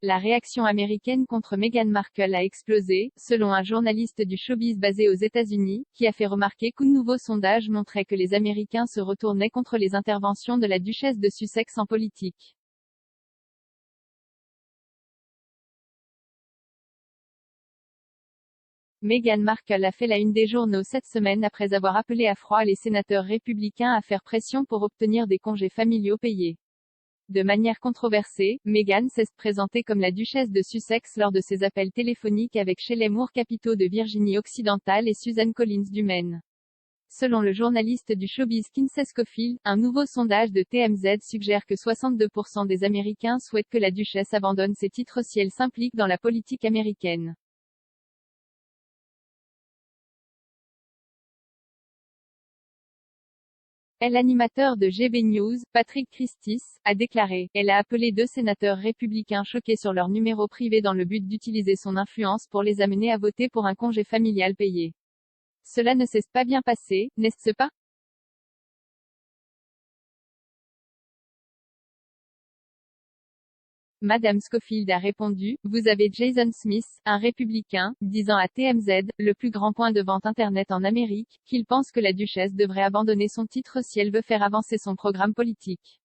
La réaction américaine contre Meghan Markle a explosé, selon un journaliste du showbiz basé aux États-Unis, qui a fait remarquer qu'un nouveau sondage montrait que les Américains se retournaient contre les interventions de la duchesse de Sussex en politique. Meghan Markle a fait la une des journaux cette semaine après avoir appelé à froid les sénateurs républicains à faire pression pour obtenir des congés familiaux payés. De manière controversée, Meghan s'est présentée comme la duchesse de Sussex lors de ses appels téléphoniques avec Shelley Moore Capito de Virginie-Occidentale et Susan Collins du Maine. Selon le journaliste du showbiz Kinsey Schofield, un nouveau sondage de TMZ suggère que 62% des Américains souhaitent que la duchesse abandonne ses titres si elle s'implique dans la politique américaine. L'animateur de GB News, Patrick Christis, a déclaré: Elle a appelé deux sénateurs républicains choqués sur leur numéro privé dans le but d'utiliser son influence pour les amener à voter pour un congé familial payé. Cela ne s'est pas bien passé, n'est-ce pas? Madame Schofield a répondu: Vous avez Jason Smith, un républicain, disant à TMZ, le plus grand point de vente Internet en Amérique, qu'il pense que la duchesse devrait abandonner son titre si elle veut faire avancer son programme politique.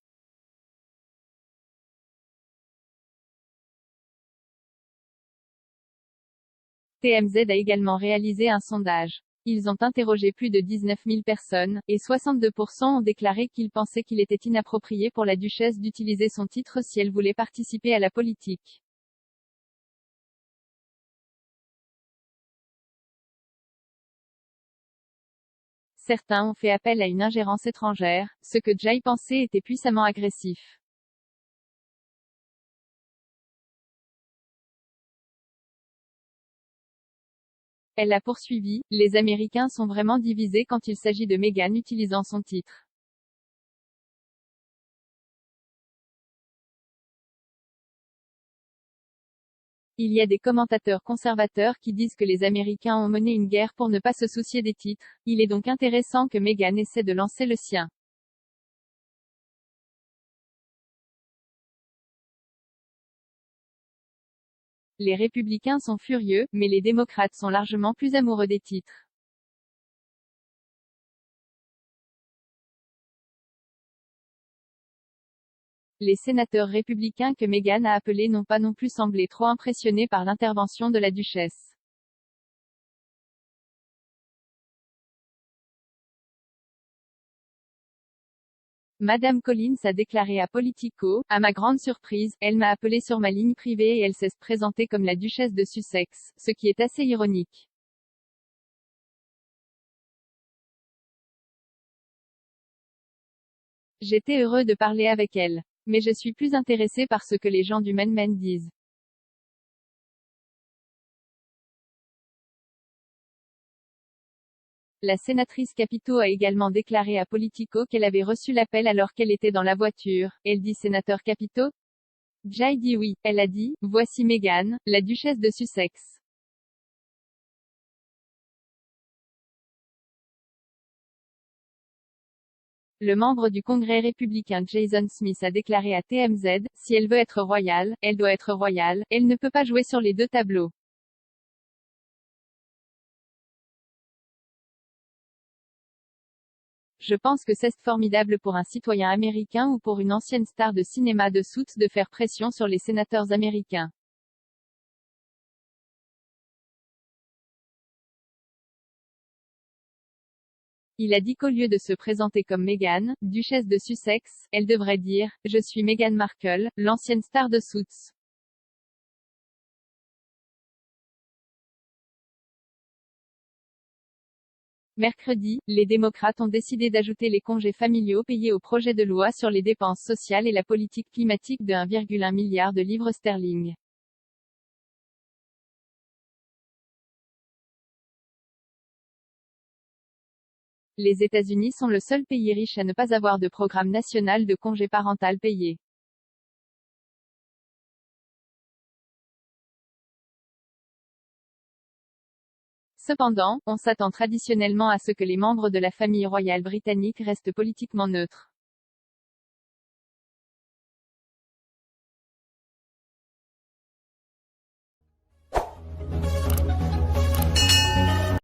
TMZ a également réalisé un sondage. Ils ont interrogé plus de 19 000 personnes, et 62% ont déclaré qu'ils pensaient qu'il était inapproprié pour la duchesse d'utiliser son titre si elle voulait participer à la politique. Certains ont fait appel à une ingérence étrangère, ce que Jay pensait était puissamment agressif. Elle a poursuivi: Les Américains sont vraiment divisés quand il s'agit de Meghan utilisant son titre. Il y a des commentateurs conservateurs qui disent que les Américains ont mené une guerre pour ne pas se soucier des titres. Il est donc intéressant que Meghan essaie de lancer le sien. Les républicains sont furieux, mais les démocrates sont largement plus amoureux des titres. Les sénateurs républicains que Meghan a appelés n'ont pas non plus semblé trop impressionnés par l'intervention de la duchesse. Madame Collins a déclaré à Politico: À ma grande surprise, elle m'a appelé sur ma ligne privée et elle s'est présentée comme la duchesse de Sussex, ce qui est assez ironique. J'étais heureux de parler avec elle. Mais je suis plus intéressé par ce que les gens du Maine disent. La sénatrice Capito a également déclaré à Politico qu'elle avait reçu l'appel alors qu'elle était dans la voiture. Elle dit: Sénateur Capito? Jay dit oui. Elle a dit: Voici Meghan, la duchesse de Sussex. Le membre du Congrès républicain Jason Smith a déclaré à TMZ: Si elle veut être royale, elle doit être royale, elle ne peut pas jouer sur les deux tableaux. Je pense que c'est formidable pour un citoyen américain ou pour une ancienne star de cinéma de Suits de faire pression sur les sénateurs américains. Il a dit qu'au lieu de se présenter comme Meghan, duchesse de Sussex, elle devrait dire: Je suis Meghan Markle, l'ancienne star de Suits. Mercredi, les démocrates ont décidé d'ajouter les congés familiaux payés au projet de loi sur les dépenses sociales et la politique climatique de 1,1 milliard de livres sterling. Les États-Unis sont le seul pays riche à ne pas avoir de programme national de congé parental payé. Cependant, on s'attend traditionnellement à ce que les membres de la famille royale britannique restent politiquement neutres.